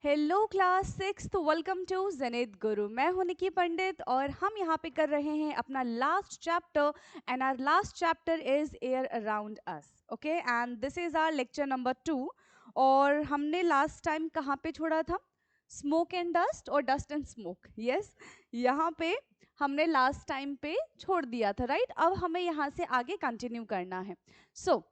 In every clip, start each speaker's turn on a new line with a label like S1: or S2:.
S1: Hello class six, welcome to Janit Guru. मैं हूं निकी पंडित और हम यहाँ पे कर रहे हैं अपना last chapter and our last chapter is air around us. Okay, and this is our lecture number 2। और हमने लास्ट टाइम कहाँ पे छोड़ा था? स्मोक एंड डस्ट और डस्ट एंड स्मोक। यस, यहाँ पे हमने लास्ट टाइम पे छोड़ दिया था, राइट? अब हमें यहाँ से आगे कंटिन्यू करना है। सो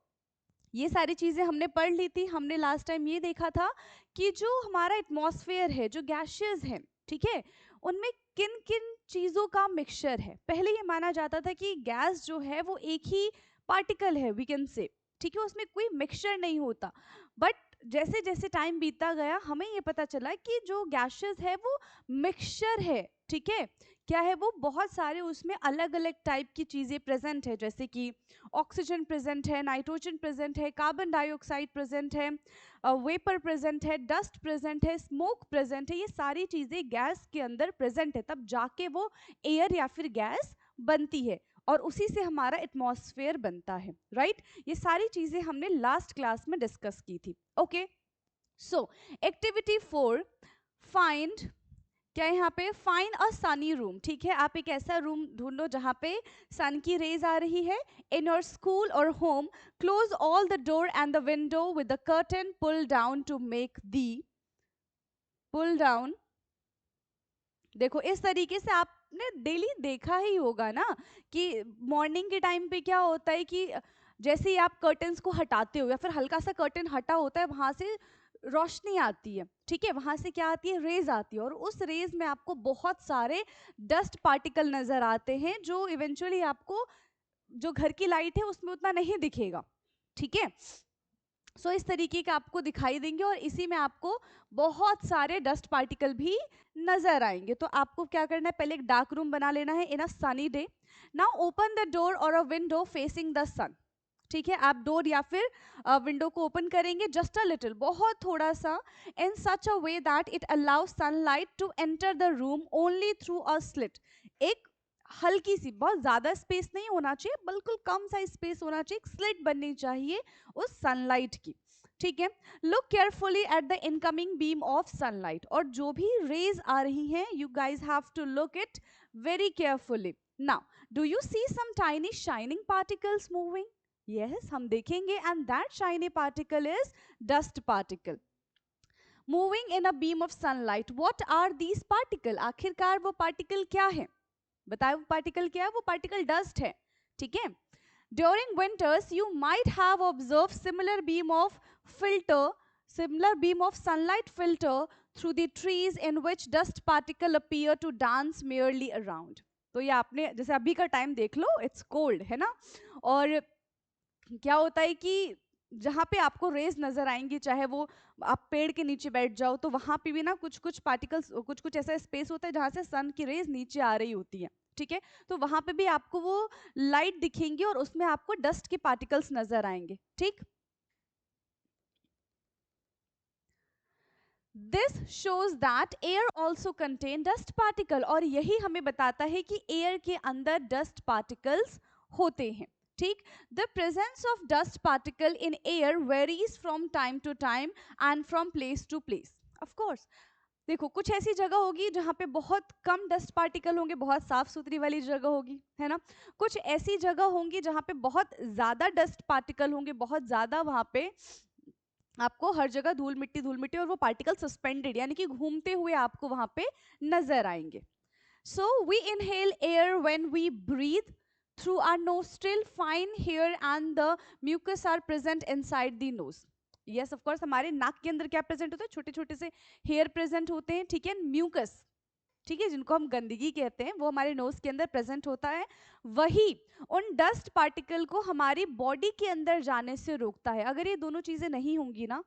S1: ये सारी चीजें हमने पढ़ ली थी। हमने लास्ट टाइम ये देखा था कि जो हमारा एटमॉस्फेयर है, जो गैसेस हैं, ठीक है, उनमें किन किन चीजों का मिक्सचर है। पहले ये माना जाता था कि गैस जो है वो एक ही पार्टिकल है, वी कैन से, ठीक है, उसमें कोई मिक्सचर नहीं होता। बट जैसे जैसे टाइम बीतता गया हमें ये पता चला कि जो गैसेस है वो मिक्सचर है, ठीक है। क्या है वो? बहुत सारे उसमें अलग अलग टाइप की चीजें प्रेजेंट है, जैसे कि ऑक्सीजन प्रेजेंट है, नाइट्रोजन प्रेजेंट है, कार्बन डाइऑक्साइड प्रेजेंट है, वेपर प्रेजेंट है, डस्ट प्रेजेंट है, स्मोक प्रेजेंट है। ये सारी चीजें गैस के अंदर प्रेजेंट है, तब जाके वो एयर या फिर गैस बनती है और उसी से हमारा एटमॉस्फेयर बनता है, राइट? ये सारी चीजें हमने लास्ट क्लास में डिस्कस की थी। ओके, सो एक्टिविटी 4, फाइंड, क्या है यहाँ पे? Find a Sunny room. ठीक है, आप एक ऐसा रूम ढूंढो जहाँ पे सन की रेज आ रही है। इन योर स्कूल और home, close all the door and the window with the curtain pull down to make the pull down. देखो, इस तरीके से आपने डेली देखा ही होगा ना कि मॉर्निंग के टाइम पे क्या होता है कि जैसे ही आप कर्टन्स को हटाते हो या फिर हल्का सा कर्टन हटा होता है, वहां से रोशनी आती है, ठीक है, वहां से क्या आती है? रेज आती है। और उस रेज में आपको बहुत सारे डस्ट पार्टिकल नजर आते हैं जो इवेंचुअली आपको जो घर की लाइट है उसमें उतना नहीं दिखेगा, ठीक है। सो इस तरीके का आपको दिखाई देंगे और इसी में आपको बहुत सारे डस्ट पार्टिकल भी नजर आएंगे। तो आपको क्या करना है? पहले एक डार्क रूम बना लेना है in a sunny day. Now open the door और a window facing the sun. ठीक है, आप डोर या फिर विंडो को ओपन करेंगे जस्ट अ लिटिल, बहुत थोड़ा सा, in such a way that it allow sunlight to enter the room only through a slit. एक हल्की सी, बहुत ज्यादा स्पेस नहीं होना चाहिए, बिल्कुल कम सा स्पेस होना चाहिए, एक स्लिट बननी चाहिए उस सनलाइट की, ठीक है। Look carefully at the incoming beam of sunlight, और जो भी रेज आ रही हैं, you guys have to look it very carefully. Now do you see some tiny shining particles moving? Yes, हम देखेंगे, and that shiny particle is dust particle moving in a beam of sunlight. What are these particle? आखिरकार वो particle क्या है? बताए वो particle क्या है? वो पार्टिकल डस्ट है, ठीक है। During winters you might have observe similar beam of sunlight filter through the trees in which dust particle appear to dance merely around। तो ये आपने जैसे अभी का टाइम देख लो, इट्स कोल्ड है ना, और क्या होता है कि जहाँ पे आपको रेज नजर आएंगी, चाहे वो आप पेड़ के नीचे बैठ जाओ, तो वहां पे भी ना कुछ कुछ पार्टिकल्स, कुछ कुछ ऐसा स्पेस होता है जहाँ से सन की रेज नीचे आ रही होती है, ठीक है। तो वहां पे भी आपको वो लाइट दिखेंगी और उसमें आपको डस्ट के पार्टिकल्स नजर आएंगे, ठीक। This shows that air also contain dust particle, और यही हमें बताता है कि एयर के अंदर डस्ट पार्टिकल्स होते हैं, ठीक। The presence of dust particle in air varies from time to time and from place to place. Of course, देखो, कुछ ऐसी जगह होगी जहाँ पे बहुत कम डस्ट पार्टिकल होंगे, बहुत साफ सुथरी वाली जगह होगी, है ना। कुछ ऐसी जगह होंगी जहाँ पे बहुत ज्यादा डस्ट पार्टिकल होंगे, बहुत ज्यादा, वहां पे आपको हर जगह धूल मिट्टी और वो पार्टिकल सस्पेंडेड यानी कि घूमते हुए आपको वहां पे नजर आएंगे। So we inhale air when we breathe through our nostril, fine hair and the mucus are present inside the nose। Yes, of course, हमारे नाक के अंदर क्या प्रेजेंट होता है? छोटे छोटे से हेयर प्रेजेंट होते हैं, ठीक है, म्यूकस, ठीक है, जिनको हम गंदगी कहते हैं, वो हमारे नोज के अंदर प्रेजेंट होता है। वही उन डस्ट पार्टिकल को हमारी बॉडी के अंदर जाने से रोकता है। अगर ये दोनों चीजें नहीं होंगी ना,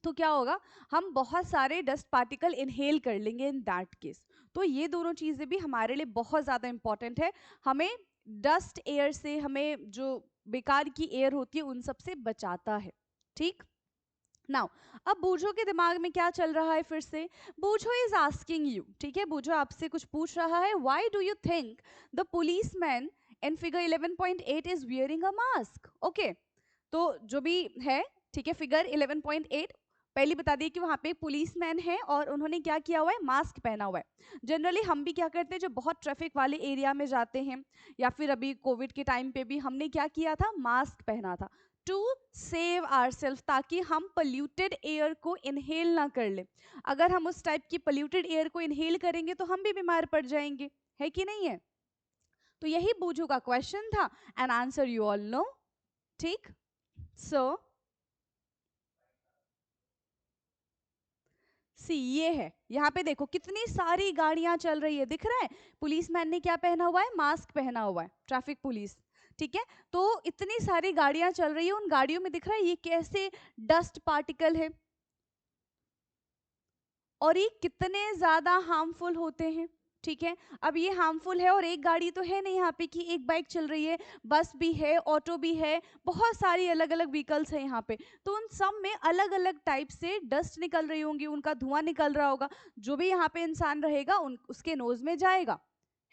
S1: तो क्या होगा? हम बहुत सारे डस्ट पार्टिकल इनहेल कर लेंगे इन दैट केस। तो ये दोनों चीजें भी हमारे लिए बहुत ज्यादा इंपॉर्टेंट है। हमें डस्ट एयर से, हमें जो बेकार की एयर होती है उन सब से बचाता है, ठीक। नाउ अब बूझो के दिमाग में क्या चल रहा है? फिर से बूझो इज आस्किंग यू, ठीक है, बूझो आपसे कुछ पूछ रहा है, why do you think the policeman in figure 11.8 is wearing a mask? Okay, तो जो भी है, ठीक है, फिगर 11.8, पहले बता दिए कि वहाँ पे एक पुलिसमैन है और उन्होंने क्या किया हुआ है, मास्क पहना हुआ है। जनरली हम भी क्या करते हैं, जब बहुत ट्रैफिक वाले एरिया में जाते हैं या फिर अभी कोविड के टाइम पे भी हमने क्या किया था, मास्क पहना था टू सेव आवर सेल्फ, ताकि हम पोल्यूटेड एयर को इनहेल ना कर ले। अगर हम उस टाइप की पोल्यूटेड एयर को इनहेल करेंगे तो हम भी बीमार पड़ जाएंगे, है कि नहीं है। तो यही बूझू का क्वेश्चन था and answer you all know. ठीक, सो सी ये है, यहाँ पे देखो कितनी सारी गाड़ियां चल रही है, दिख रहा है। पुलिसमैन ने क्या पहना हुआ है, मास्क पहना हुआ है, ट्रैफिक पुलिस। ठीक है, तो इतनी सारी गाड़ियां चल रही है, उन गाड़ियों में दिख रहा है ये कैसे डस्ट पार्टिकल है और ये कितने ज्यादा हार्मफुल होते हैं। ठीक है, अब ये हार्मफुल है और एक गाड़ी तो है नहीं यहाँ पे कि एक बाइक चल रही है, बस भी है, ऑटो भी है, बहुत सारी अलग अलग व्हीकल्स है यहाँ पे। तो उन सब में अलग अलग टाइप से डस्ट निकल रही होंगी, उनका धुआं निकल रहा होगा, जो भी यहाँ पे इंसान रहेगा उसके नोज में जाएगा,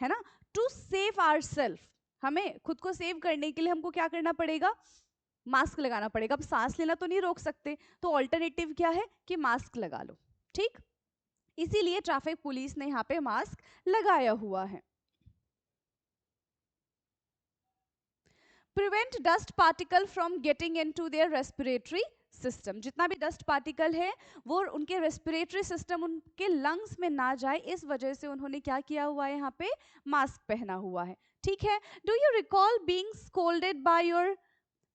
S1: है ना। टू सेव आवर सेल्फ, हमें खुद को सेव करने के लिए हमको क्या करना पड़ेगा, मास्क लगाना पड़ेगा। अब सांस लेना तो नहीं रोक सकते, तो ऑल्टरनेटिव क्या है कि मास्क लगा लो। ठीक, इसीलिए ट्रैफिक पुलिस ने यहाँ पे मास्क लगाया हुआ है। Prevent dust particle from getting into their respiratory system, जितना भी डस्ट पार्टिकल है वो उनके रेस्पिरेटरी सिस्टम, उनके लंग्स में ना जाए, इस वजह से उन्होंने क्या किया हुआ है, यहाँ पे मास्क पहना हुआ है। ठीक है, do you recall being scolded by your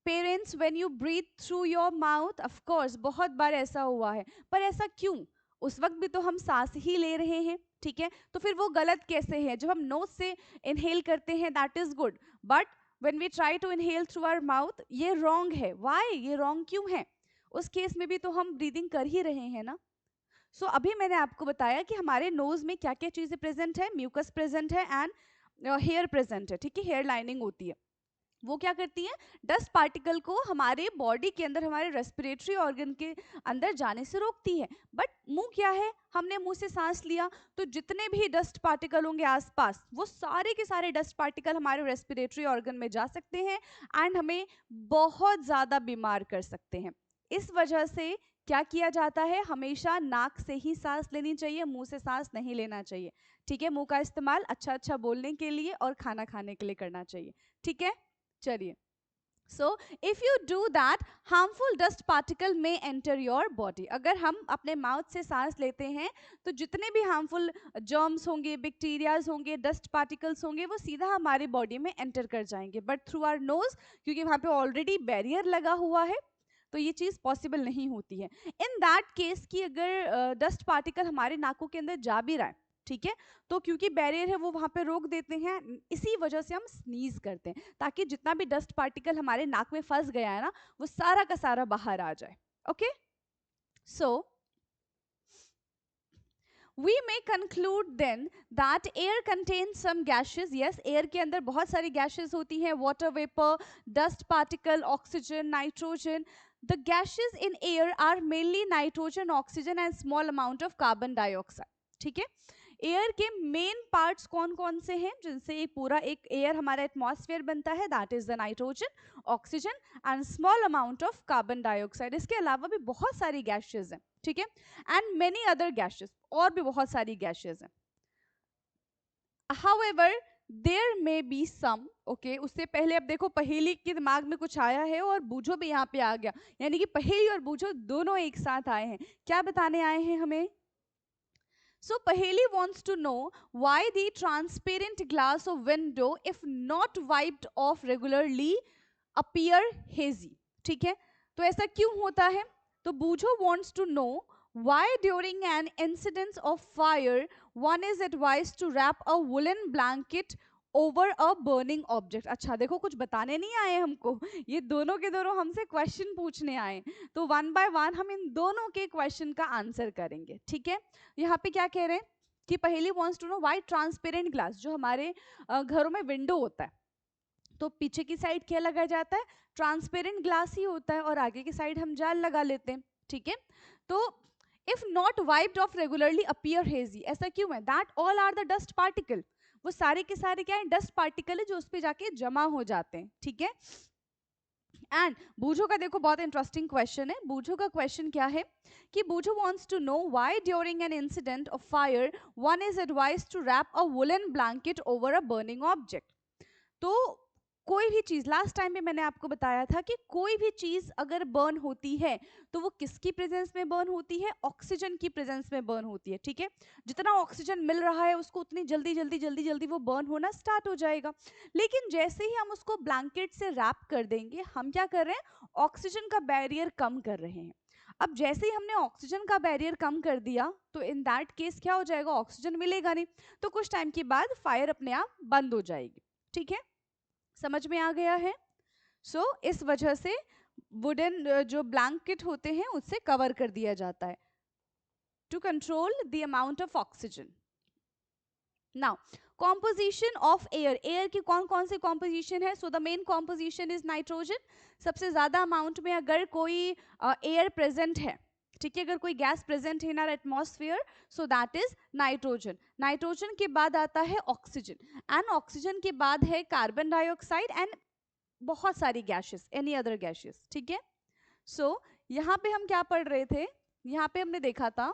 S1: parents when you breathe through your mouth? Of course, बहुत बार ऐसा हुआ है, पर ऐसा क्यों, उस वक्त भी तो हम सांस ही ले रहे हैं। ठीक है, तो फिर वो गलत कैसे है, जब हम नोज से इनहेल करते हैं that is good, but when we try to inhale through our mouth ये रॉन्ग है। व्हाई, ये रॉन्ग क्यों है, उस केस में भी तो हम ब्रीदिंग कर ही रहे हैं ना। सो अभी मैंने आपको बताया कि हमारे नोज में क्या क्या चीजें प्रेजेंट है, म्यूकस प्रेजेंट है एंड हेयर प्रेजेंट है। ठीक है, हेयर लाइनिंग होती है, वो क्या करती है, डस्ट पार्टिकल को हमारे बॉडी के अंदर, हमारे रेस्पिरेटरी ऑर्गन के अंदर जाने से रोकती है। बट मुंह क्या है, हमने मुंह से सांस लिया तो जितने भी डस्ट पार्टिकल होंगे आसपास, वो सारे के सारे डस्ट पार्टिकल हमारे रेस्पिरेटरी ऑर्गन में जा सकते हैं एंड हमें बहुत ज़्यादा बीमार कर सकते हैं। इस वजह से क्या किया जाता है, हमेशा नाक से ही सांस लेनी चाहिए, मुंह से सांस नहीं लेना चाहिए। ठीक है, मुंह का इस्तेमाल अच्छा अच्छा बोलने के लिए और खाना खाने के लिए करना चाहिए। ठीक है, चलिए। So if you do that, harmful dust particle में एंटर योर बॉडी। अगर हम अपने माउथ से सांस लेते हैं तो जितने भी हार्मफुल जर्म्स होंगे, बैक्टीरियाज होंगे, डस्ट पार्टिकल्स होंगे, वो सीधा हमारे बॉडी में एंटर कर जाएंगे। बट थ्रू आवर नोज, क्योंकि वहाँ पे ऑलरेडी बैरियर लगा हुआ है, तो ये चीज़ पॉसिबल नहीं होती है। इन दैट केस कि अगर डस्ट पार्टिकल हमारे नाकों के अंदर जा भी रहा है, ठीक है, तो क्योंकि बैरियर है वो वहाँ पे रोक देते हैं, इसी वजह से हम स्नीज करते हैं, ताकि जितना भी डस्ट पार्टिकल हमारे नाक में फंस गया है ना, वो सारा का सारा बाहर आ जाए। Okay, so we may conclude then that air contains some gases. Yes, air के अंदर बहुत सारी gases होती हैं, water vapor, dust particle, oxygen, nitrogen. The gases in air are mainly nitrogen, oxygen and small amount of carbon dioxide. ठीक है, air के main parts कौन कौन से हैं, जिनसे एक पूरा एक एयर हमारा एटमॉस्फेयर बनता है, that is the nitrogen, oxygen and small amount of carbon dioxide. इसके अलावा भी बहुत सारी गैसेज हैं, ठीक है, एंड मेनी अदर गैसेज, और भी बहुत सारी गैसेज हैं। However there may be some, okay, उससे पहले अब देखो पहेली के दिमाग में कुछ आया है और बूझो भी यहाँ पे आ गया, यानी कि पहेली और बूझो दोनों एक साथ आए हैं। क्या बताने आए हैं हमें? So Paheli wants to know why the transparent glass of window, if not wiped off regularly, appear hazy. ठीक है, तो ऐसा क्यों होता है? तो बूझो wants to know why during an incident of fire one is advised to wrap a woolen blanket over a burning object. अच्छा देखो, कुछ बताने नहीं आए हमको, ये दोनों के दोनों हमसे क्वेश्चन पूछने आए, तो वन बाय वन हम इन दोनों के क्वेश्चन का आंसर करेंगे। ठीक है, यहाँ पे क्या कह रहे हैं कि पहली wants to know why transparent glass, जो हमारे घरों में विंडो होता है, तो पीछे की साइड क्या लगाया जाता है, ट्रांसपेरेंट ग्लास ही होता है, और आगे की साइड हम जाल लगा लेते हैं। ठीक है, तो if not wiped off regularly appear hazy, ऐसा क्यों है? That all are the dust particle, वो सारे के सारे क्या है, डस्ट पार्टिकल है जो उस पे जाके जमा हो जाते हैं। ठीक है, एंड बूझो का देखो बहुत इंटरेस्टिंग क्वेश्चन है। बूझो का क्वेश्चन क्या है कि Boojho wants to know why during an incident of fire one is advised to wrap a woollen blanket over a burning object. तो कोई भी चीज, लास्ट टाइम में मैंने आपको बताया था कि कोई भी चीज अगर बर्न होती है तो वो किसकी प्रेजेंस में बर्न होती है? ऑक्सीजन की प्रेजेंस में बर्न होती है। ठीक है, जितना ऑक्सीजन मिल रहा है उसको उतनी जल्दी जल्दी जल्दी जल्दी वो बर्न होना स्टार्ट हो जाएगा। लेकिन जैसे ही हम उसको ब्लैंकेट से रैप कर देंगे, हम क्या कर रहे हैं? ऑक्सीजन का बैरियर कम कर रहे हैं। अब जैसे ही हमने ऑक्सीजन का बैरियर कम कर दिया तो इन दैट केस क्या हो जाएगा? ऑक्सीजन मिलेगा नहीं, तो कुछ टाइम के बाद फायर अपने आप बंद हो जाएगी। ठीक है, समझ में आ गया है? सो इस वजह से वुडन जो ब्लैंकेट होते हैं उससे कवर कर दिया जाता है to control the amount of oxygen. Now composition of air, air की कौन कौन सी कॉम्पोजिशन है? So the main composition is nitrogen. सबसे ज्यादा अमाउंट में अगर कोई एयर प्रेजेंट है, ठीक है, अगर कोई गैस प्रेजेंट है in our atmosphere, so that is nitrogen. Nitrogen के बाद आता है ऑक्सीजन, एंड ऑक्सीजन के बाद है कार्बन डाइऑक्साइड एंड बहुत सारी गैसेस, एनी अदर गैसेस। ठीक है, सो यहाँ पे हम क्या पढ़ रहे थे? यहाँ पे हमने देखा था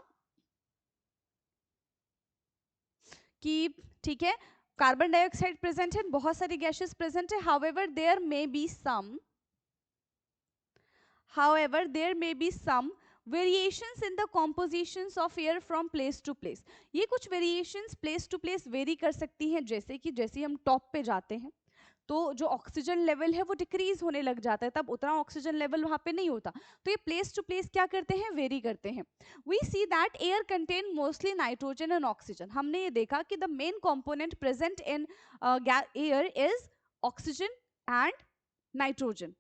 S1: कि ठीक है, कार्बन डाइऑक्साइड प्रेजेंट है, बहुत सारी गैसेस प्रेजेंट है, however there may be some variations in the compositions of air from place to place। ये कुछ variations place to place vary कर सकती हैं, जैसे कि जैसे हम टॉप पे जाते हैं तो जो ऑक्सीजन लेवल है वो डिक्रीज होने लग जाता है, तब उतना ऑक्सीजन लेवल वहां पे नहीं होता, तो ये प्लेस टू प्लेस क्या करते हैं? वेरी करते हैं। We see that air contain mostly nitrogen and oxygen. हमने ये देखा कि the main component present in air is oxygen and nitrogen.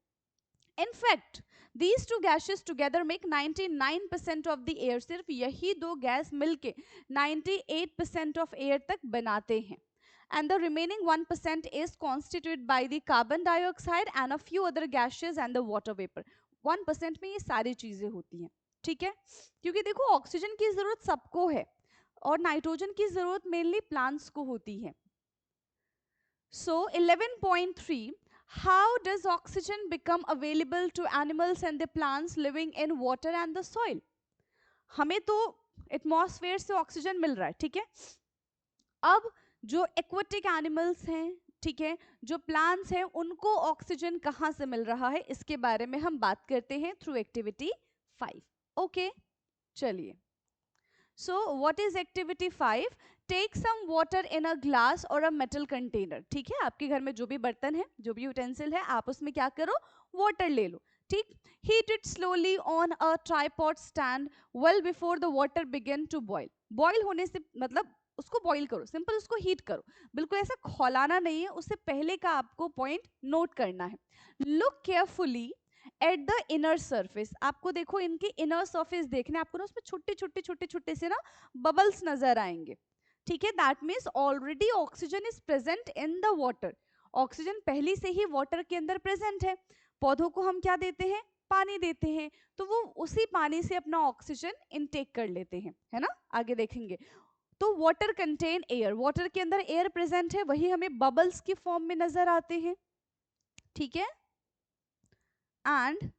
S1: In fact, these two gases together make 99% of the air। सिर्फ यही दो गैस मिलके 98% of air तक बनाते हैं। And the remaining 1% is constituted by the carbon dioxide and a few other gases and the water vapor। 1% में ये सारी चीजें होती हैं। ठीक है, क्योंकि देखो ऑक्सीजन की जरूरत सबको है और नाइट्रोजन की जरूरत मेनली प्लांट्स को होती है। So 11.3, how does oxygen become available to animals and the plants living in water and the soil? हमें तो एटमॉस्फेयर से ऑक्सीजन मिल रहा है, ठीक है। अब जो एक्वाटिक एनिमल्स हैं, ठीक है, जो प्लांट्स हैं, उनको ऑक्सीजन कहाँ से मिल रहा है, इसके बारे में हम बात करते हैं थ्रू एक्टिविटी 5। ओके, चलिए। So what is activity 5? Take some water in a glass और अ मेटल कंटेनर। ठीक है, आपके घर में जो भी बर्तन है, जो भी यूटेंसिल है, आप उसमें क्या करो? वाटर ले लो। ठीक, heat it slowly on a tripod stand well before the water begin to boil. Boil होने से मतलब उसको बॉईल करो, सिंपल उसको हीट करो, बिल्कुल ऐसा खौलाना नहीं है, उससे पहले का आपको पॉइंट नोट करना है। Look carefully at the inner surface. आपको देखो इनके इनर सरफेस देखने, आपको ना उसमें छोटे छोटे छोटे छोटे से ना बबल्स नजर आएंगे। ठीक है, that means already oxygen is present in the water. Oxygen पहले से ही वाटर के अंदर प्रेजेंट है। पौधों को हम क्या देते हैं? पानी देते हैं, तो वो उसी पानी से अपना ऑक्सीजन इनटेक कर लेते हैं, है ना। आगे देखेंगे तो वाटर कंटेन एयर, वाटर के अंदर एयर प्रेजेंट है, वही हमें बबल्स की फॉर्म में नजर आते हैं। ठीक है, एंड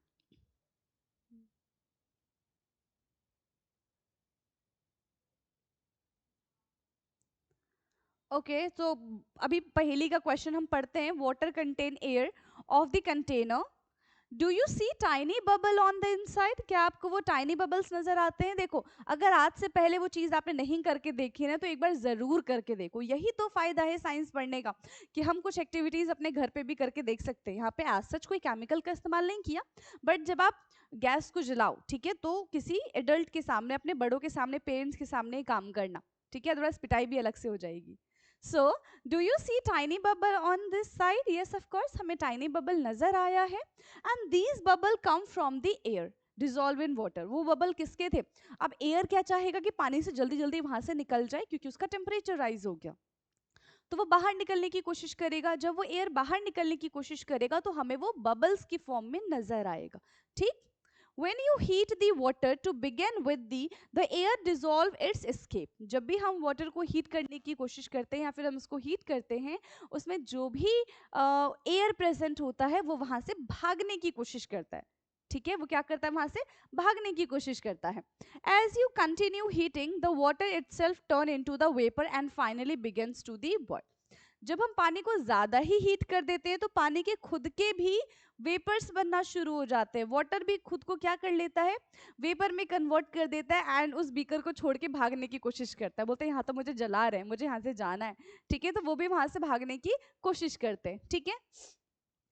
S1: ओके, तो अभी पहेली का क्वेश्चन हम पढ़ते हैं। Water contain air of the container, do you see tiny bubble on the inside? क्या आपको वो टाइनी बबल्स नजर आते हैं? देखो, अगर आज से पहले वो चीज आपने नहीं करके देखी ना, तो एक बार जरूर करके देखो। यही तो फायदा है साइंस पढ़ने का, कि हम कुछ एक्टिविटीज अपने घर पे भी करके देख सकते हैं। यहाँ पे आज सच कोई केमिकल का इस्तेमाल नहीं किया, बट जब आप गैस को जलाओ, ठीक है, तो किसी एडल्ट के सामने, अपने बड़ों के सामने, पेरेंट्स के सामने ही काम करना, ठीक है, अदरवाइज पिटाई भी अलग से हो जाएगी। So, do you see tiny bubble on this side? Yes, of course, हमें tiny bubble नजर आया है। And these bubble come from the air, dissolve in water। वो बबल किसके थे? अब एयर क्या चाहेगा कि पानी से जल्दी जल्दी वहां से निकल जाए, क्योंकि उसका टेम्परेचर राइज हो गया, तो वो बाहर निकलने की कोशिश करेगा। जब वो एयर बाहर निकलने की कोशिश करेगा तो हमें वो बबल्स की फॉर्म में नजर आएगा। ठीक, When you heat the water to begin with, the air dissolve its escape. जब भी हम वाटर को हीट करने की कोशिश करते हैं या फिर हम उसको हीट करते हैं, उसमें जो भी एयर प्रेजेंट होता है वो वहां से भागने की कोशिश करता है. ठीक है, वो क्या करता है, वहां से भागने की कोशिश करता है. As you continue heating the water itself turn into the vapour and finally begins to the boil. जब हम पानी को ज्यादा ही हीट कर देते हैं तो पानी के खुद के भी वेपर्स बनना शुरू हो जाते हैं. वाटर भी खुद को क्या कर लेता है, वेपर में कन्वर्ट कर देता है एंड उस बीकर को छोड़ के भागने की कोशिश करता है. बोलते हैं यहाँ तो मुझे जला रहे हैं, मुझे यहाँ से जाना है. ठीक है, तो वो भी वहां से भागने की कोशिश करते हैं. ठीक है.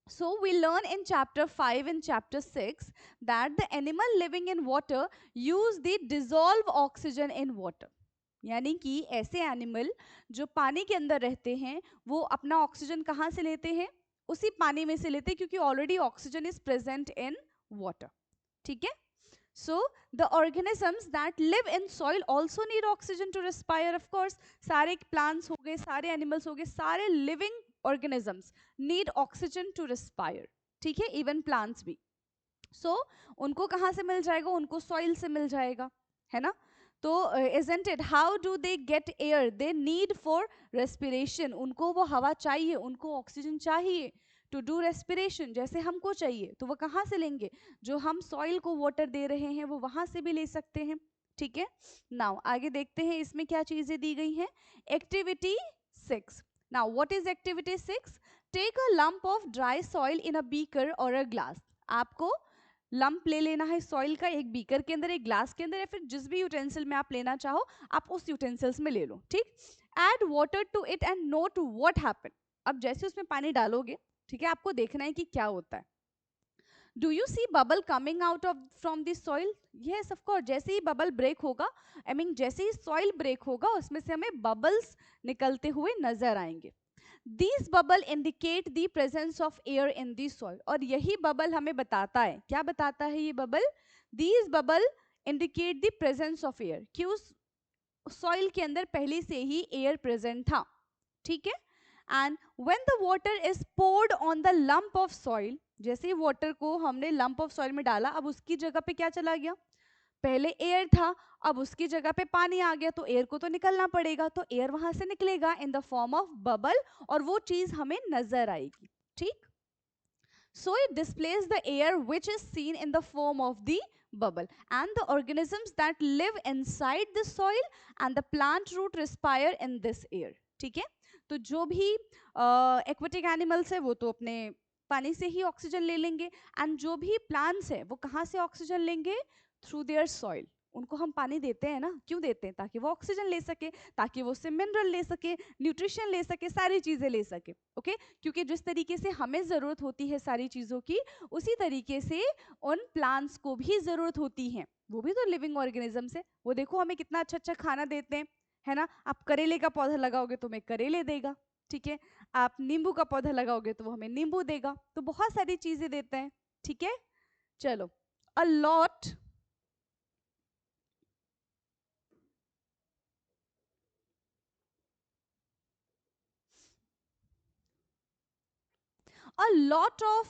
S1: So we learn in chapter 5 and chapter 6 that the animal living in water use the dissolved oxygen in water. यानी कि ऐसे एनिमल जो पानी के अंदर रहते हैं वो अपना ऑक्सीजन कहाँ से लेते हैं, उसी पानी में से लेते हैं, क्योंकि already oxygen is present in water. ठीक है. So the organisms that live in soil also need oxygen to respire. Of course, सारे plants हो गए, सारे animals हो गए, सारे living organisms need oxygen to respire. ठीक है, even plants भी. So उनको कहाँ से मिल जाएगा, उनको soil से मिल जाएगा, है ना. तो isn't it, how do they get air? They need for respiration. उनको वो हवा चाहिए, उनको ऑक्सीजन चाहिए टू डू रेस्पिरेशन, जैसे हमको चाहिए. तो वो कहाँ से लेंगे, जो हम सॉइल को वाटर दे रहे हैं वो वहां से भी ले सकते हैं. ठीक है. नाउ आगे देखते हैं इसमें क्या चीजें दी गई हैं. Activity 6. Now what is activity 6? Take a lump of dry soil in a beaker और अ ग्लास. आपको लंप ले लेना है सॉइल का, एक बीकर के अंदर, एक ग्लास के अंदर, या फिर जिस भी यूटेंसिल में आप लेना चाहो आप उस यूटेंसिल्स में ले लो. ठीक. Add water to it and note what happen. अब जैसे उसमें पानी डालोगे, ठीक है, आपको देखना है कि क्या होता है. Do you see bubble coming out of from this soil? Yes of course. जैसे ही बबल ब्रेक होगा, आई मीन जैसे ही सॉइल ब्रेक होगा उसमें से हमें बबल्स निकलते हुए नजर आएंगे. These bubble indicate the presence of air in the soil. और यही बबल हमें बताता है, क्या बताता है ये bubble? These bubble indicate the presence of air. कि उस सॉइल के अंदर पहले से ही एयर प्रेजेंट था. ठीक है. And when the water is poured on the lump of soil, जैसे ही वाटर को हमने लंप ऑफ सॉइल में डाला, अब उसकी जगह पे क्या चला गया, पहले एयर था, अब उसकी जगह पे पानी आ गया, तो एयर को तो निकलना पड़ेगा, तो एयर वहां से निकलेगा in the form of bubble, और वो चीज हमें नजर आएगी. ठीक. So it displays the air which is seen in the form of the bubble, and the organisms that live inside the soil and the plant root respire in this air. ठीक है. तो जो भी एक्वेटिक एनिमल्स है वो तो अपने पानी से ही ऑक्सीजन ले लेंगे, एंड जो भी प्लांट्स है वो कहाँ से ऑक्सीजन लेंगे, थ्रू देयर सॉइल. उनको हम पानी देते हैं ना, क्यों देते हैं, ताकि वो ऑक्सीजन ले सके, ताकि वो उससे मिनरल ले सके, न्यूट्रिशन ले सके, सारी चीजें ले सके. ओके. क्योंकि जिस तरीके से हमें जरूरत होती है सारी चीजों की, उसी तरीके से उन प्लांट्स को भी जरूरत होती है. वो भी तो लिविंग ऑर्गेनिजम्स है. वो देखो हमें कितना अच्छा अच्छा खाना देते हैं, है ना. आप करेले का पौधा लगाओगे तो हमें करेले देगा. ठीक है. आप नींबू का पौधा लगाओगे तो वो हमें नींबू देगा. तो बहुत सारी चीजें देते हैं. ठीक है. चलो. A lot A lot of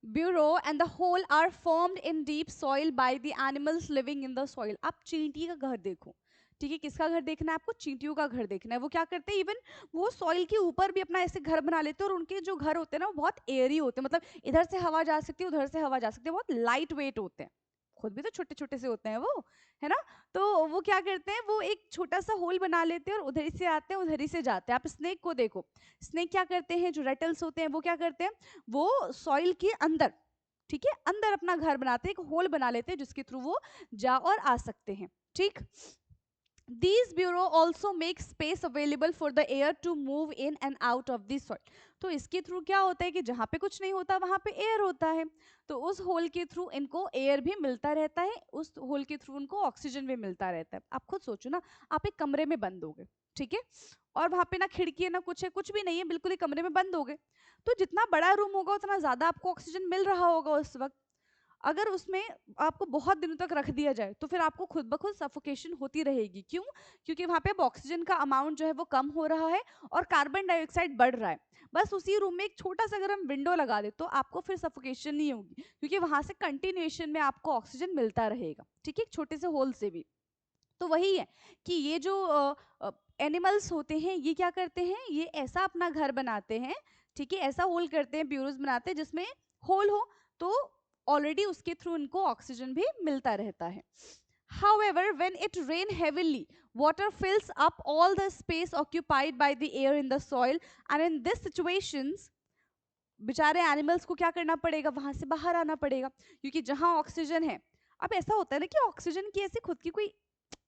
S1: burrow and the hole are formed in deep soil by the animals living in the soil. आप चींटी का घर देखो. ठीक है, किसका घर देखना है आपको, चींटियों का घर देखना है. वो क्या करते हैं, इवन वो सॉइल के ऊपर भी अपना ऐसे घर बना लेते हैं, और उनके जो घर होते हैं ना वो बहुत एयरी होते हैं, मतलब इधर से हवा जा सकती है, उधर से हवा जा सकती है, बहुत लाइट वेट होते हैं. खुद भी तो छोटे छोटे से होते हैं वो, है ना. तो वो क्या करते हैं, वो एक छोटा सा होल बना लेते हैं और उधर ही से आते हैं, उधर ही से जाते हैं. आप स्नेक को देखो, स्नेक क्या करते हैं, जो रेटल्स होते हैं वो क्या करते हैं, वो सॉइल के अंदर, ठीक है, अंदर अपना घर बनाते हैं, एक होल बना लेते हैं जिसके थ्रू वो जा और आ सकते हैं. ठीक. These bureau also make space available for the air to move in and out of the soil. तो इसके थ्रू क्या होता है कि जहाँ पे कुछ नहीं होता वहाँ पे एयर होता है, तो उस होल के थ्रू इनको एयर भी मिलता रहता है, उस होल के थ्रू उनको ऑक्सीजन भी मिलता रहता है. आप खुद सोचो ना, आप एक कमरे में बंद हो गए, ठीक है, और वहाँ पे ना खिड़की है ना कुछ है, कुछ भी नहीं है, बिल्कुल ही कमरे में बंद हो गए, तो जितना बड़ा रूम होगा उतना ज्यादा आपको ऑक्सीजन मिल रहा होगा उस वक्त. अगर उसमें आपको बहुत दिनों तक रख दिया जाए तो फिर आपको खुद ब खुद सफोकेशन होती रहेगी। क्यों? क्योंकि वहां पे अब ऑक्सीजन का अमाउंट जो है वो कम हो रहा है और कार्बन डाइऑक्साइड बढ़ रहा है। बस उसी रूम में एक छोटा सा अगर हम विंडो लगा दे तो आपको फिर सफोकेशन नहीं होगी, क्योंकि वहां से कंटिन्यूएशन में आपको ऑक्सीजन मिलता रहेगा, ठीक है, एक छोटे से होल से भी। तो वही है कि ये जो एनिमल्स होते हैं ये क्या करते हैं, ये ऐसा अपना घर बनाते हैं, ठीक है, ऐसा होल करते हैं, ब्यूरोज बनाते हैं जिसमें होल हो, तो ऑलरेडी उसके थ्रू उनको ऑक्सीजन भी मिलता रहता है। However, when it rain heavily, water fills up all the space occupied by the air in the soil, and in this situations बेचारे एनिमल्स को क्या करना पड़ेगा, वहां से बाहर आना पड़ेगा, क्योंकि जहां ऑक्सीजन है, अब ऐसा होता है ना कि ऑक्सीजन की ऐसी खुद की कोई,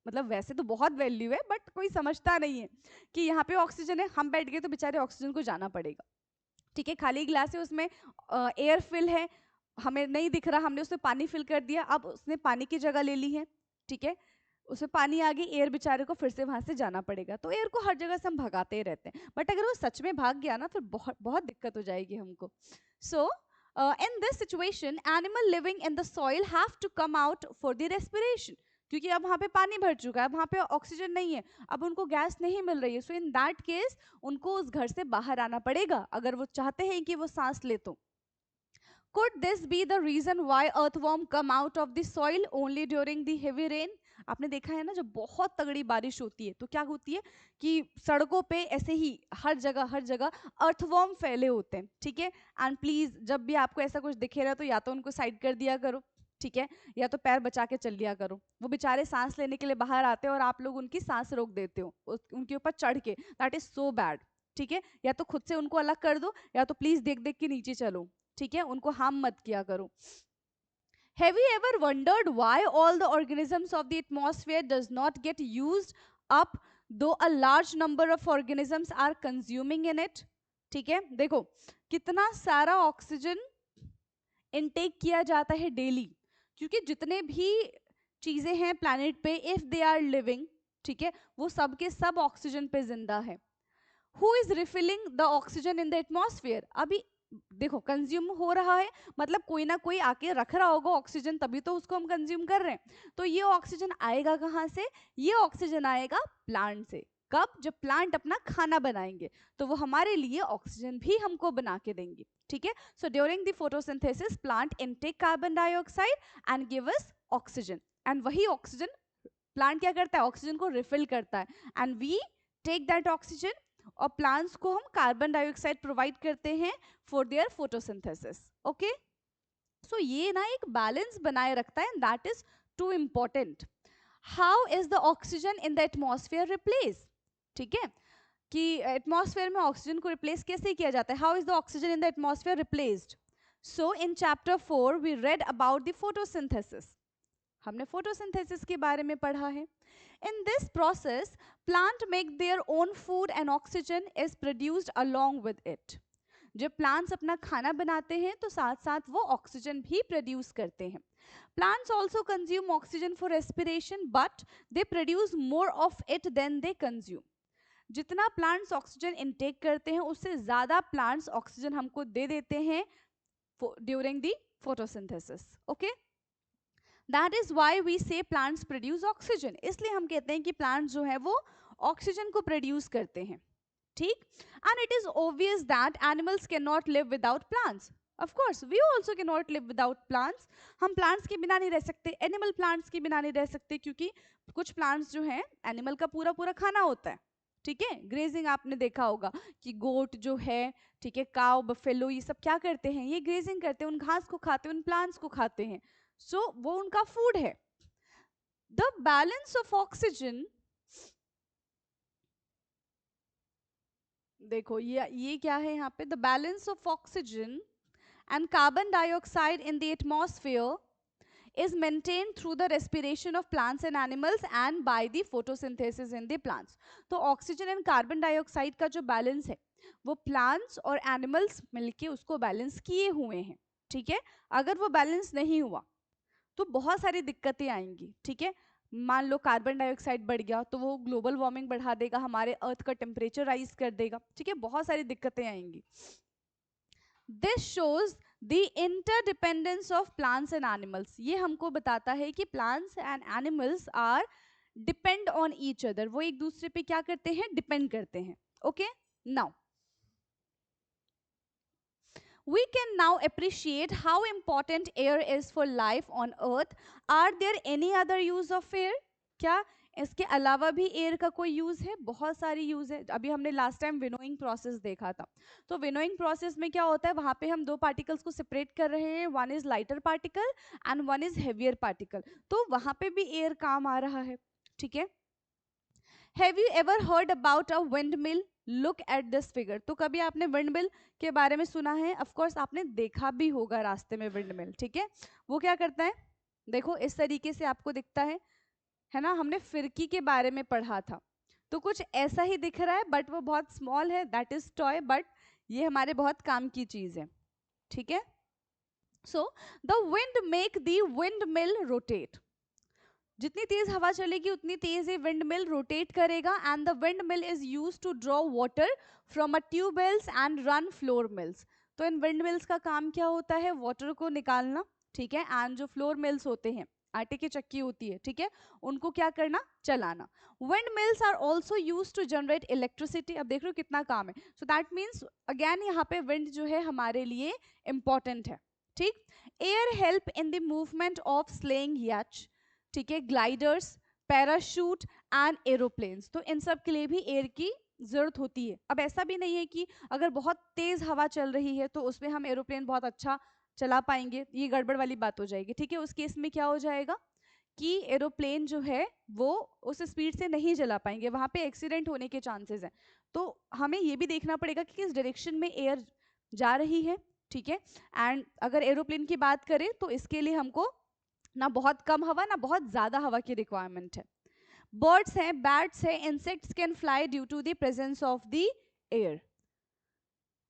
S1: मतलब वैसे तो बहुत वैल्यू है बट कोई समझता नहीं है कि यहाँ पे ऑक्सीजन है, हम बैठ गए तो बेचारे ऑक्सीजन को जाना पड़ेगा, ठीक है, खाली गिलास है उसमें एयर फिल है, हमें नहीं दिख रहा, हमने उसमें पानी फिल कर दिया, अब उसने पानी की जगह ले ली है, ठीक है, उसमें पानी आ गई, एयर बेचारे को फिर से वहां से जाना पड़ेगा। तो एयर को हर जगह से हम भगाते ही रहते हैं, बट अगर वो सच में भाग गया ना फिर बहुत बहुत दिक्कत हो जाएगी हमको। So in this situation animal living in the soil have to come out for the respiration, क्योंकि अब वहां पे पानी भर चुका है, वहां पे ऑक्सीजन नहीं है, अब उनको गैस नहीं मिल रही है, सो इन दैट केस उनको उस घर से बाहर आना पड़ेगा अगर वो चाहते हैं कि वो सांस ले तो। Could this be the reason why earthworm come out of the soil only during the heavy rain? आपने देखा है ना, जब बहुत तगड़ी बारिश होती है तो क्या होती है कि सड़कों पे ऐसे ही हर जगह अर्थवॉर्म फैले होते हैं, ठीक है। एंड प्लीज जब भी आपको ऐसा कुछ दिखे रहा तो या तो उनको साइड कर दिया करो, ठीक है, या तो पैर बचा के चल लिया करो। वो बेचारे सांस लेने के लिए बाहर आते हैं और आप लोग उनकी सांस रोक देते हो उनके ऊपर चढ़ के, दैट इज सो बैड, ठीक है। या तो खुद से उनको अलग कर दो या तो प्लीज देख देख के नीचे चलो, ठीक है, उनको हार्म मत किया करो। Have you ever wondered why all the organisms of the atmosphere does not get used up though a large number of organisms are consuming in it? ठीक है, देखो कितना सारा ऑक्सीजन इनटेक किया जाता है डेली, क्योंकि जितने भी चीजें हैं प्लैनेट पे, इफ दे आर लिविंग, ठीक है, वो सब के सब ऑक्सीजन पे जिंदा है। Who is refilling the oxygen in the atmosphere? अभी देखो कंज्यूम हो रहा है, मतलब कोई ना कोई आके रख रहा होगा ऑक्सीजन, तभी तो उसको हम कंज्यूम कर रहे हैं। तो ये ऑक्सीजन आएगा कहाँ से? ये ऑक्सीजन आएगा प्लांट से। कब? जब प्लांट अपना खाना बनाएंगे तो वो हमारे लिए ऑक्सीजन भी हमको बना के देंगे, ठीक है। So during the photosynthesis plant intake carbon dioxide and give us oxygen, and वही ऑक्सीजन प्लांट क्या करता है? ऑक्सीजन को रिफिल करता है, and we take that oxygen, और प्लांट्स को हम कार्बन डाइऑक्साइड प्रोवाइड करते हैं for their photosynthesis. Okay, so ये ना एक बैलेंस बनाए रखता है, that is too important. How is the oxygen in the atmosphere replace? ठीक है, कि एटमॉस्फेयर में ऑक्सीजन को रिप्लेस कैसे किया जाता है? How is the oxygen in the atmosphere replaced? So in chapter 4 we read about the photosynthesis, हमने फोटोसिंथेसिस के बारे में पढ़ा है। In this process, plant make their own food and oxygen is produced along with it. जब plants अपना खाना बनाते हैं तो साथ साथ वो ऑक्सीजन भी प्रोड्यूस करते हैं। Plants also consume oxygen for respiration but they produce more of it than they consume. जितना प्लांट्स ऑक्सीजन इनटेक करते हैं उससे ज्यादा प्लांट्स ऑक्सीजन हमको दे देते हैं during the photosynthesis. Okay, that is why we say plants produce oxygen, इसलिए हम कहते हैं कि प्लांट्स जो है वो ऑक्सीजन को प्रोड्यूस करते हैं, ठीक। And it is obvious that animals can not live without plants, of course we also can not live without plants. हम प्लांट्स के बिना नहीं रह सकते, एनिमल प्लांट्स के बिना नहीं रह सकते, क्योंकि कुछ प्लांट्स जो हैं एनिमल का पूरा पूरा खाना होता है, ठीक है। ग्रेजिंग आपने देखा होगा कि गोट जो है, ठीक है, काउ बफेलो, ये सब क्या करते हैं? ये ग्रेजिंग करते हैं, उन घास को खाते हैं, उन प्लांट्स को खाते हैं, सो वो उनका फूड है। द बैलेंस ऑफ ऑक्सीजन, देखो ये क्या है यहाँ पे? The balance of oxygen and carbon dioxide in the atmosphere is maintained through the respiration of plants and animals and by the photosynthesis in the plants. तो oxygen and carbon dioxide का जो balance है वो plants और animals मिलके उसको balance किए हुए हैं, ठीक है। अगर वो बैलेंस नहीं हुआ तो बहुत सारी दिक्कतें आएंगी, ठीक है। मान लो कार्बन डाइऑक्साइड बढ़ गया तो वो ग्लोबल वार्मिंग बढ़ा देगा, हमारे अर्थ का टेम्परेचर राइज कर देगा, ठीक है, बहुत सारी दिक्कतें आएंगी। This shows the interdependence of plants and animals, ये हमको बताता है कि plants and animals are depend on each other, वो एक दूसरे पे क्या करते हैं, डिपेंड करते हैं. Okay, now we can now appreciate how important air is for life on earth. Are there any other use of air? क्या इसके अलावा भी एयर का कोई यूज है? बहुत सारी यूज है. अभी हमने लास्ट टाइम विनोइंग प्रोसेस देखा था. तो विनोइंग प्रोसेस में क्या होता है, वहां पे हम दो पार्टिकल्स को सेपरेट कर रहे हैं, one is lighter particle and one is heavier particle. तो वहां पे भी एयर काम आ रहा है. ठीक है. Have you ever heard about a wind mill? Look at this figure. तो कभी आपने विंड मिल के बारे में सुना है? ऑफ कोर्स आपने देखा भी होगा रास्ते में विंड मिल. ठीक है. वो क्या करता है, देखो इस तरीके से आपको दिखता है ना. हमने फिरकी के बारे में पढ़ा था. तो कुछ ऐसा ही दिख रहा है, बट वो बहुत स्मॉल है, दैट इज टॉय, बट ये हमारे बहुत काम की चीज है. ठीक है. So the wind make the wind mill rotate. जितनी तेज हवा चलेगी उतनी तेज ये विंड मिल रोटेट करेगा. And the wind mill is use to draw water from a tubewells and run flour mills. तो इन विंड मिल्स का काम क्या होता है, वाटर को निकालना. ठीक है. एंड जो फ्लोर मिल्स होते हैं, आटे की चक्की होती है, ठीक है, उनको क्या करना, चलाना. Wind mills are also use to generate electricity. अब देख रहे हो कितना काम है. सो दैट मीन्स अगेन यहाँ पे विंड जो है हमारे लिए इंपॉर्टेंट है. ठीक. Air help in the movement of slaying याच. ठीक है. Gliders, parachute and aeroplanes. तो इन सब के लिए भी एयर की जरूरत होती है. अब ऐसा भी नहीं है कि अगर बहुत तेज हवा चल रही है तो उसमें हम एरोप्लेन बहुत अच्छा चला पाएंगे, ये गड़बड़ वाली बात हो जाएगी. ठीक है. उस केस में क्या हो जाएगा कि एरोप्लेन जो है वो उस स्पीड से नहीं चला पाएंगे, वहां पे एक्सीडेंट होने के चांसेस हैं. तो हमें ये भी देखना पड़ेगा कि किस डायरेक्शन में एयर जा रही है. ठीक है. एंड अगर एरोप्लेन की बात करें तो इसके लिए हमको ना बहुत कम हवा ना बहुत ज्यादा हवा की रिक्वायरमेंट है. बर्ड्स हैं, बैट्स हैं, insects can fly due to the presence of the air.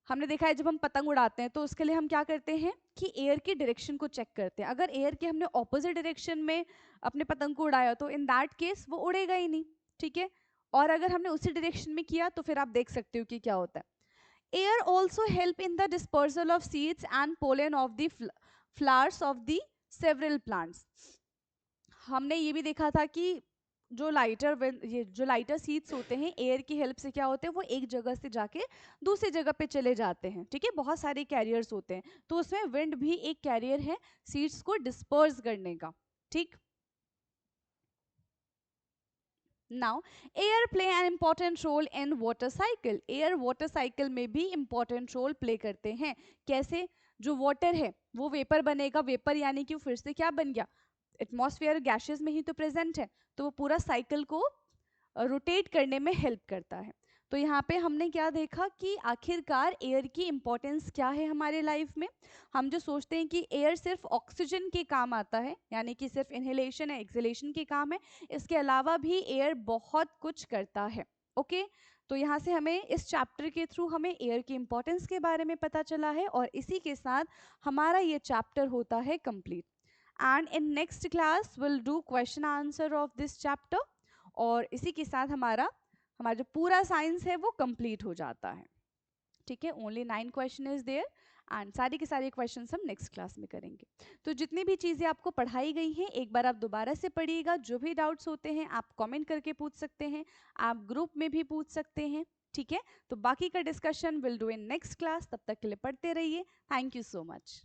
S1: हमने देखा है जब हम पतंग उड़ाते हैं तो उसके लिए हम क्या करते हैं कि एयर की डायरेक्शन को चेक करते हैं. अगर एयर के हमने ऑपोजिट डायरेक्शन में अपने पतंग को उड़ाया तो इन दैट केस वो उड़ेगा ही नहीं. ठीक है. और अगर हमने उसी डायरेक्शन में किया तो फिर आप देख सकते हो कि क्या होता है. Air also help in the dispersal of seeds and pollen of the flowers of the several plants. हमने ये भी देखा था कि जो लाइटर सीड्स होते हैं एयर की हेल्प से क्या होते हैं, वो एक जगह से जाके दूसरी जगह पे चले जाते हैं. ठीक है. बहुत सारे कैरियर्स होते हैं, तो उसमें विंड भी एक कैरियर है सीड्स को डिस्पर्स करने का. ठीक. Now air play an important role in water cycle. Air water cycle में भी इम्पॉर्टेंट रोल प्ले करते हैं. कैसे? जो वाटर है वो वेपर बनेगा, वेपर यानी कि फिर से क्या बन गया, एटमॉस्फेयर गैसेस में ही तो प्रेजेंट है, तो वो पूरा साइकिल को रोटेट करने में हेल्प करता है. तो यहाँ पे हमने क्या देखा कि आखिरकार एयर की इंपॉर्टेंस क्या है हमारे लाइफ में. हम जो सोचते हैं कि एयर सिर्फ ऑक्सीजन के काम आता है, यानी कि सिर्फ इनहेलेशन है, एक्सहेलेशन के काम है, इसके अलावा भी एयर बहुत कुछ करता है. ओके. तो यहाँ से हमें इस चैप्टर के थ्रू हमें एयर की इंपॉर्टेंस के बारे में पता चला है, और इसी के साथ हमारा ये चैप्टर होता है complete. And in next class will do question answer of this chapter, और इसी के साथ हमारा जो पूरा साइंस है वो कंप्लीट हो जाता है. ठीक है. Only 9 question is there and सारी के सारे क्वेश्चन हम नेक्स्ट क्लास में करेंगे. तो जितनी भी चीज़ें आपको पढ़ाई गई हैं एक बार आप दोबारा से पढ़िएगा. जो भी डाउट्स होते हैं आप कमेंट करके पूछ सकते हैं, आप ग्रुप में भी पूछ सकते हैं. ठीक है. तो बाकी का discussion will do in next class. तब तक के लिए पढ़ते रहिए. Thank you so much.